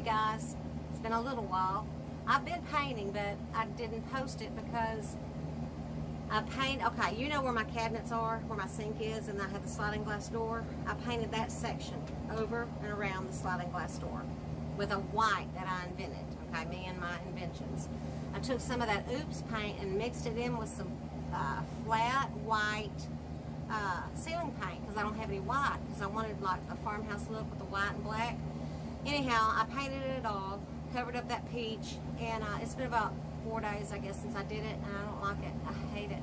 guys. It's been a little while. I've been painting, but I didn't post it because okay, you know where my cabinets are, where my sink is, and I have the sliding glass door. I painted that section over and around the sliding glass door with a white that I invented, okay, me and my inventions. I took some of that Oops paint and mixed it in with some flat white ceiling paint because I don't have any white, because I wanted like a farmhouse look with the white and black. Anyhow, I painted it all, covered up that peach, and it's been about 4 days, I guess, since I did it, and I don't like it. I hate it.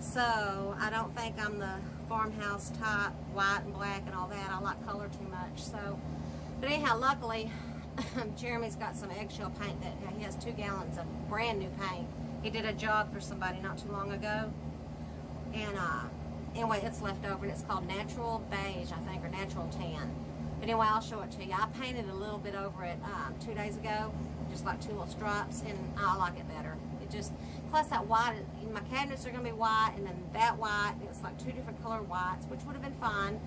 So I don't think I'm the farmhouse type, white and black and all that. I like color too much. So, but anyhow, luckily, Jeremy's got some eggshell paint that he has 2 gallons of brand new paint. He did a job for somebody not too long ago, and anyway, it's left over, and it's called Natural Beige, I think, or Natural Tan. But anyway, I'll show it to you. I painted a little bit over it 2 days ago, just like 2 little stripes, and I like it better. It just, plus that white, my cabinets are going to be white, and then that white, it's like 2 different colored whites, which would have been fine,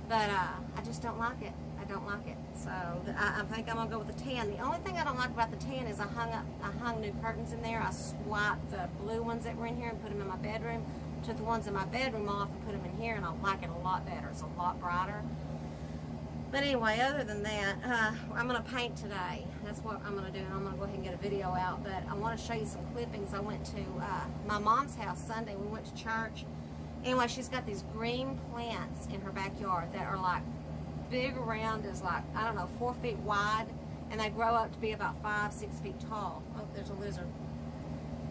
but I just don't like it. I don't like it. So I think I'm going to go with the tan. The only thing I don't like about the tan is I hung new curtains in there. I swiped the blue ones that were in here and put them in my bedroom, took the ones in my bedroom off and put them in here, and I like it a lot better. It's a lot brighter. But anyway, other than that, I'm going to paint today. That's what I'm going to do, and I'm going to go ahead and get a video out. But I want to show you some clippings. I went to my mom's house Sunday. We went to church. Anyway, she's got these green plants in her backyard that are like big around as like, I don't know, 4 feet wide. And they grow up to be about 5, 6 feet tall. Oh, there's a lizard.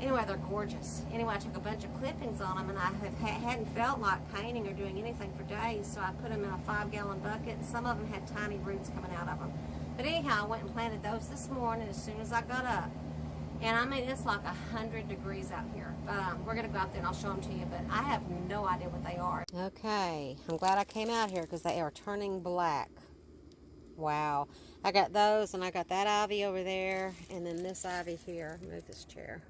Anyway, they're gorgeous. Anyway, I took a bunch of clippings on them, and I hadn't felt like painting or doing anything for days, so I put them in a 5-gallon bucket, and some of them had tiny roots coming out of them. But anyhow, I went and planted those this morning as soon as I got up. And I mean, it's like 100 degrees out here. But we're going to go out there and I'll show them to you, but I have no idea what they are. Okay, I'm glad I came out here because they are turning black. Wow. I got those, and I got that ivy over there, and then this ivy here. Move this chair.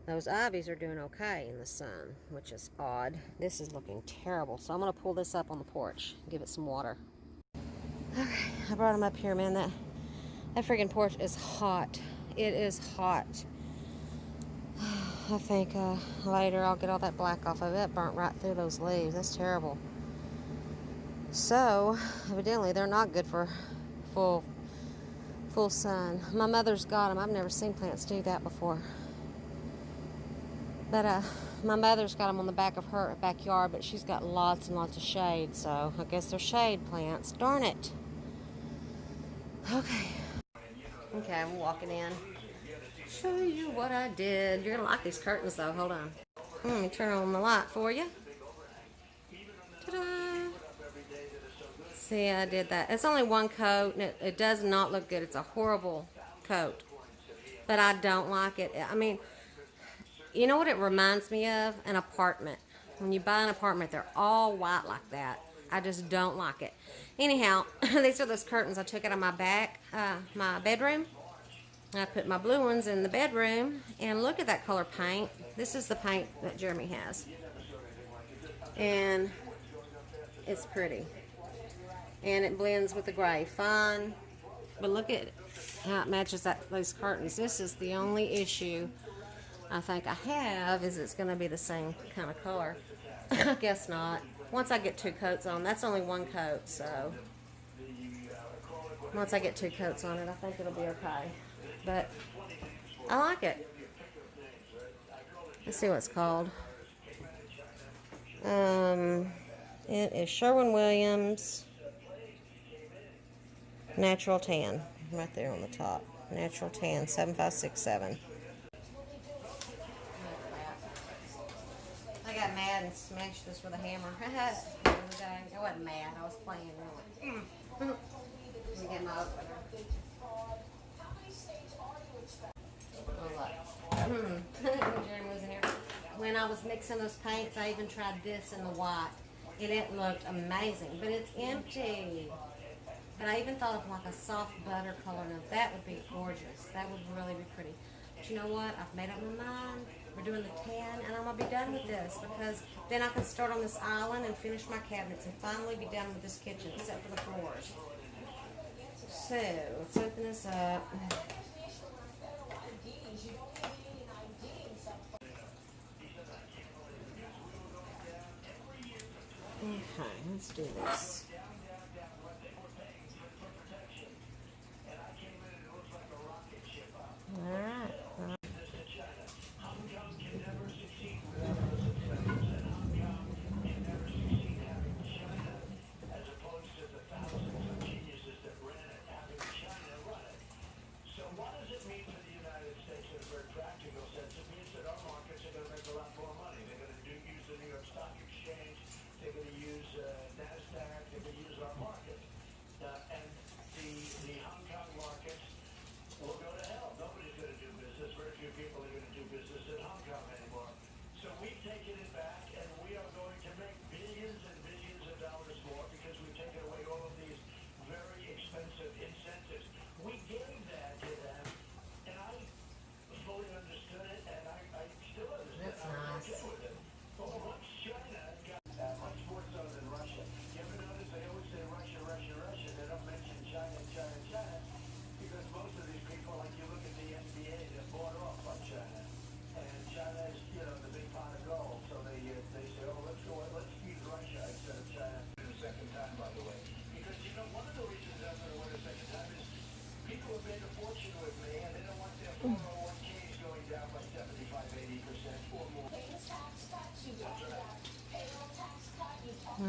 Those ivies are doing okay in the sun, which is odd. This is looking terrible, so I'm going to pull this up on the porch, give it some water. Okay, I brought them up here, man. That freaking porch is hot. It is hot. I think later I'll get all that black off of it. Burnt right through those leaves. That's terrible. So, evidently, they're not good for full sun. My mother's got them. I've never seen plants do that before. But my mother's got them on the back of her backyard, but she's got lots and lots of shade, so I guess they're shade plants. Darn it. Okay. Okay, I'm walking in. Show you what I did. You're going to like these curtains, though. Hold on. Let me turn on the light for you. Ta-da! See, I did that. It's only 1 coat, and it does not look good. It's a horrible coat. But I don't like it. I mean, you know what it reminds me of? An apartment. When you buy an apartment, they're all white like that. I just don't like it. Anyhow, these are those curtains I took out of my my bedroom. I put my blue ones in the bedroom, and look at that color paint. This is the paint that Jeremy has. And it's pretty. And it blends with the gray. Fine. But look at how it matches those curtains. This is the only issue I think I have, is it's going to be the same kind of color. I guess not. Once I get 2 coats on, that's only 1 coat, so once I get 2 coats on it, I think it'll be okay. But I like it. Let's see what it's called. It is Sherwin-Williams Natural Tan, right there on the top. Natural Tan 7567. I got mad and smashed this with a hammer the other day. I wasn't mad. I was playing really. Let me get my opener. Jeremy was in here. When I was mixing those paints, I even tried this in the white, and it looked amazing. But it's empty. But I even thought of like a soft butter color. Now that would be gorgeous. That would really be pretty. But you know what? I've made up my mind. We're doing the tan, and I'm going to be done with this, because then I can start on this island and finish my cabinets and finally be done with this kitchen, except for the floors. So, let's open this up. Okay, let's do this. Alright.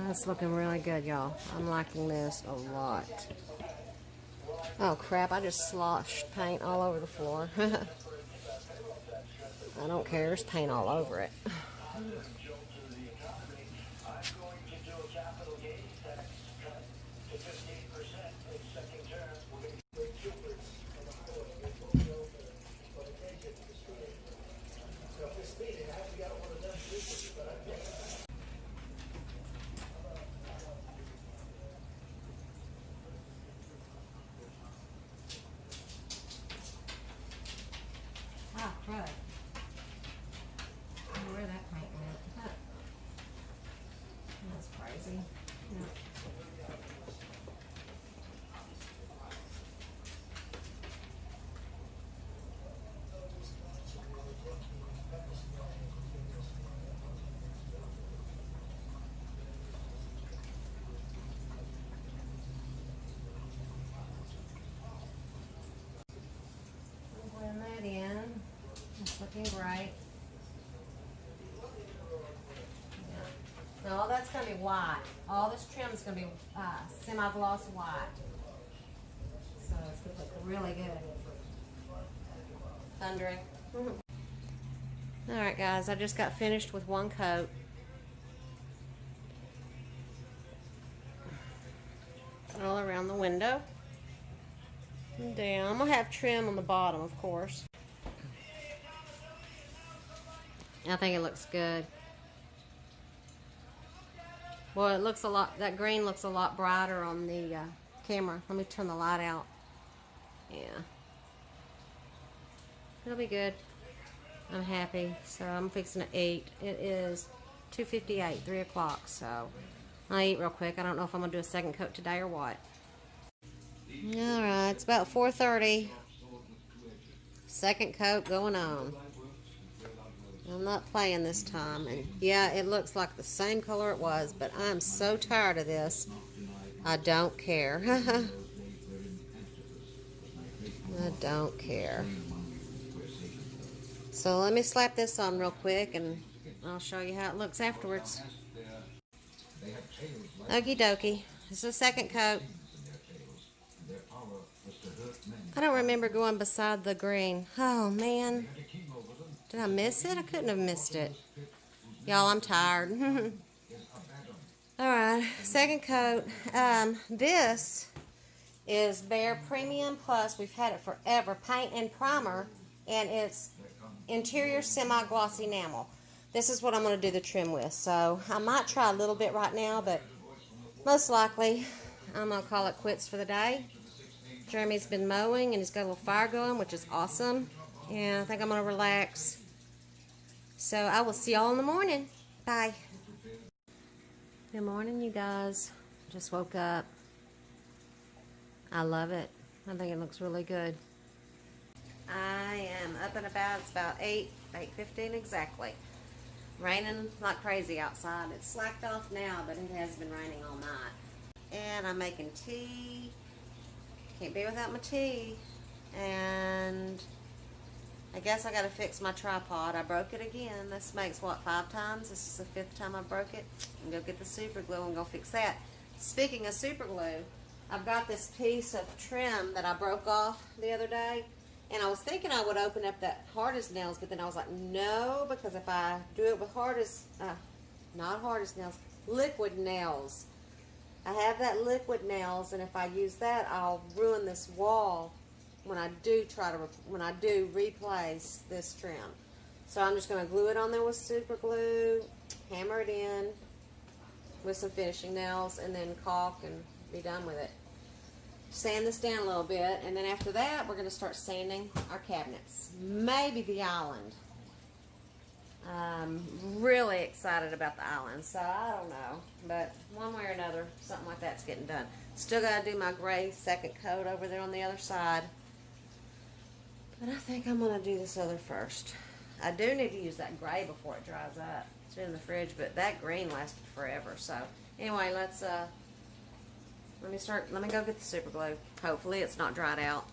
That's looking really good, y'all. I'm liking this a lot. Oh crap, I just sloshed paint all over the floor. I don't care, there's paint all over it. Ah, crud. I don't know where that paint went. That's crazy. No. Blend that in. It's looking great. Yeah. Now all that's going to be white. All this trim is going to be semi-gloss white. So it's going to look really good. Thundering. Alright guys, I just got finished with one coat. All around the window. And down. I'm going to have trim on the bottom, of course. I think it looks good. Well, it looks a lot, that green looks a lot brighter on the camera. Let me turn the light out. Yeah. It'll be good. I'm happy. So I'm fixing to eat. It is 2:58, 3 o'clock. So I'll eat real quick. I don't know if I'm going to do a second coat today or what. Alright, it's about 4:30. Second coat going on. I'm not playing this time. And yeah, it looks like the same color it was, but I'm so tired of this. I don't care. I don't care. So let me slap this on real quick and I'll show you how it looks afterwards. Okie dokie. This is the second coat. I don't remember going beside the green. Oh man. Did I miss it? I couldn't have missed it. Y'all, I'm tired. Alright, second coat. This is Behr Premium Plus. We've had it forever. Paint and primer. And it's interior semi-glossy enamel. This is what I'm going to do the trim with. So I might try a little bit right now, but most likely I'm going to call it quits for the day. Jeremy's been mowing and he's got a little fire going, which is awesome. And I think I'm going to relax. So I will see y'all in the morning. Bye. Good morning, you guys. Just woke up. I love it. I think it looks really good. I am up and about. It's about 8:15 exactly. Raining like crazy outside. It's slacked off now, but it has been raining all night. And I'm making tea. Can't be without my tea. And I guess I gotta fix my tripod. I broke it again. This makes what, 5 times? This is the 5th time I broke it. I'm gonna go get the super glue and go fix that. Speaking of super glue, I've got this piece of trim that I broke off the other day. And I was thinking I would open up that hardest nails, but then I was like, no, because if I do it with not hardest nails, liquid nails. I have that liquid nails, and if I use that, I'll ruin this wall when I do replace this trim. So I'm just going to glue it on there with super glue, hammer it in with some finishing nails, and then caulk and be done with it. Sand this down a little bit, and then after that we're going to start sanding our cabinets, maybe the island. I'm really excited about the island, so I don't know, but one way or another something like that's getting done. Still got to do my gray second coat over there on the other side, but I think I'm going to do this other first. I do need to use that gray before it dries up. It's been in the fridge, but that green lasted forever. So anyway, let me go get the super glue. Hopefully it's not dried out.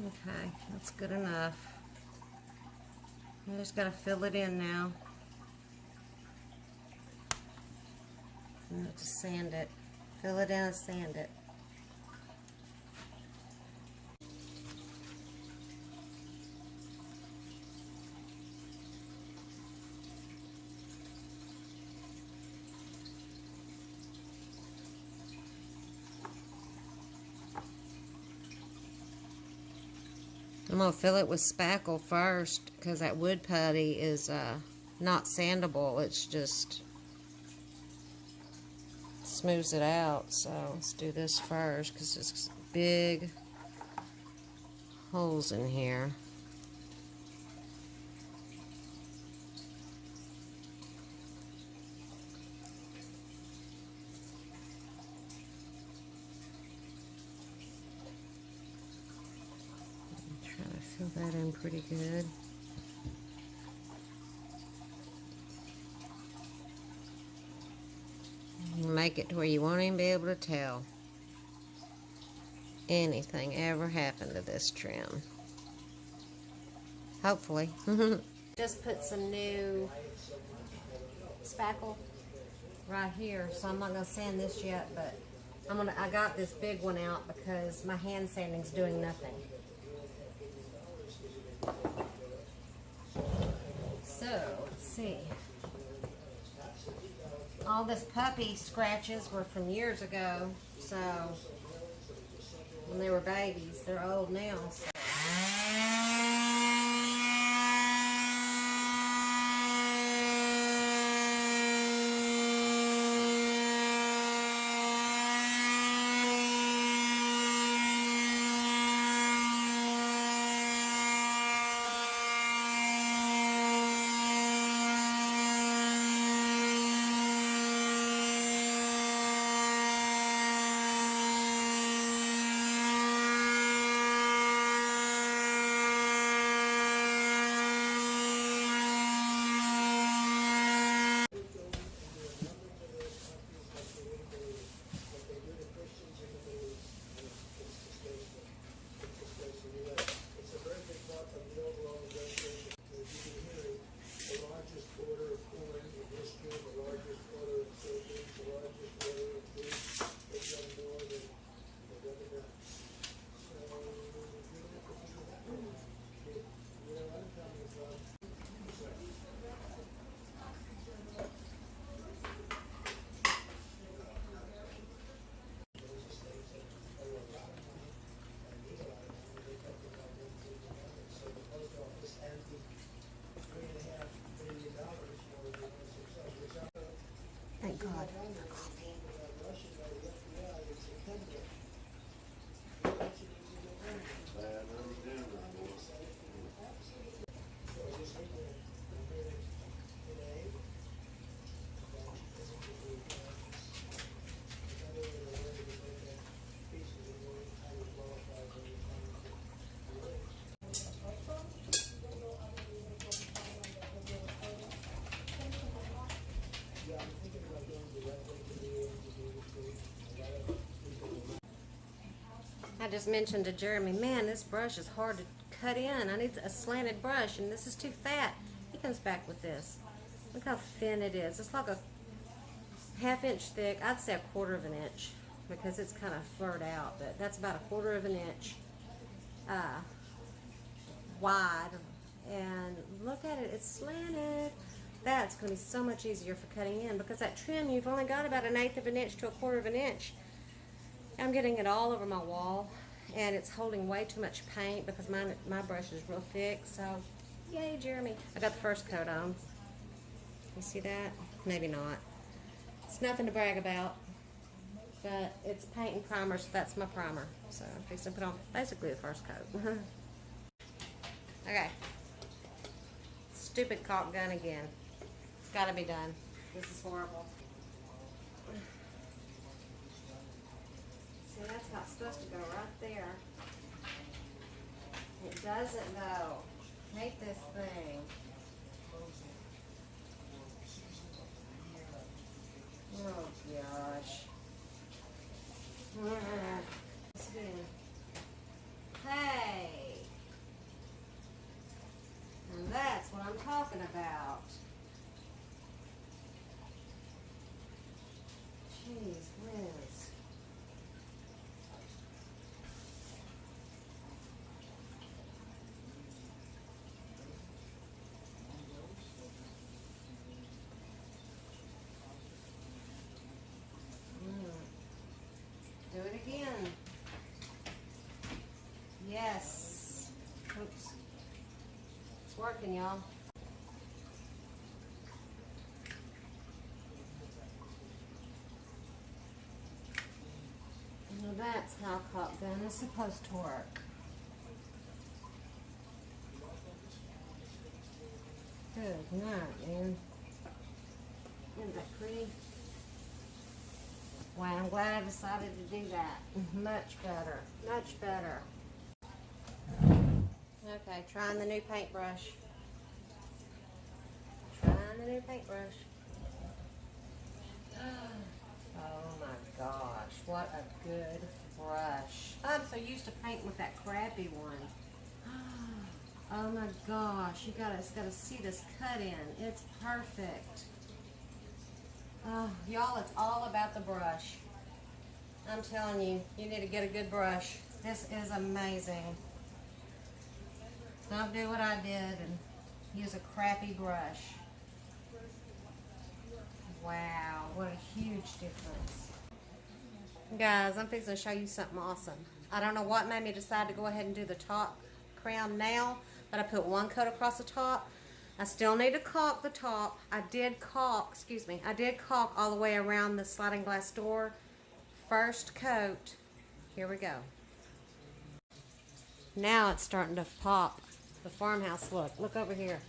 Okay, that's good enough. I just gotta fill it in now. And just sand it. Fill it in and sand it. I'm going to fill it with spackle first because that wood putty is not sandable. It's just smooths it out. So let's do this first because there's big holes in here. Fill that in pretty good. Make it to where you won't even be able to tell anything ever happened to this trim. Hopefully. Just put some new spackle right here, so I'm not gonna sand this yet, but I got this big one out because my hand sanding's doing nothing. So, let's see. All this puppy scratches were from years ago, so when they were babies, they're old now. So. I just mentioned to Jeremy, man, this brush is hard to cut in. I need a slanted brush, and this is too fat. He comes back with this. Look how thin it is. It's like a ½ inch thick. I'd say a ¼ inch because it's kind of furred out, but that's about a ¼ inch wide. And look at it, it's slanted. That's going to be so much easier for cutting in because that trim, you've only got about 1/8 inch to a ¼ inch. I'm getting it all over my wall, and it's holding way too much paint because my brush is real thick. So, yay, Jeremy! I got the first coat on. You see that? Maybe not. It's nothing to brag about, but it's paint and primer, so that's my primer. So I'm fixing to put on basically the first coat. Okay. Stupid caulk gun again. It's got to be done. This is horrible. See, that's how it's supposed to go, right there. It doesn't though. Hate this thing. Oh gosh. Hey. And that's what I'm talking about. Jeez whiz. Do it again. Yes. Oops. It's working, y'all. Now that's how a caulk gun is supposed to work. Good night, man. Isn't that pretty? Wow, I'm glad I decided to do that. Much better. Much better. Okay, trying the new paintbrush. Trying the new paintbrush. Oh my gosh, what a good brush. I'm so used to painting with that crappy one. Oh my gosh, you guys gotta see this cut in. It's perfect. Oh, y'all, it's all about the brush. I'm telling you, you need to get a good brush. This is amazing. Don't do what I did and use a crappy brush. Wow, what a huge difference. Guys, I'm fixing to show you something awesome. I don't know what made me decide to go ahead and do the top crown now, but I put one coat across the top. I still need to caulk the top. I did caulk all the way around the sliding glass door. First coat. Here we go. Now it's starting to pop. The farmhouse look. Look over here.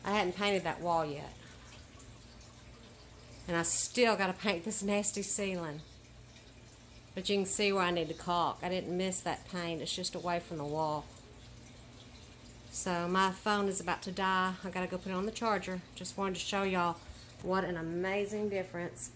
I hadn't painted that wall yet. And I still got to paint this nasty ceiling. But you can see where I need to caulk. I didn't miss that paint. It's just away from the wall. So my phone is about to die. I got to go put it on the charger. Just wanted to show y'all what an amazing difference.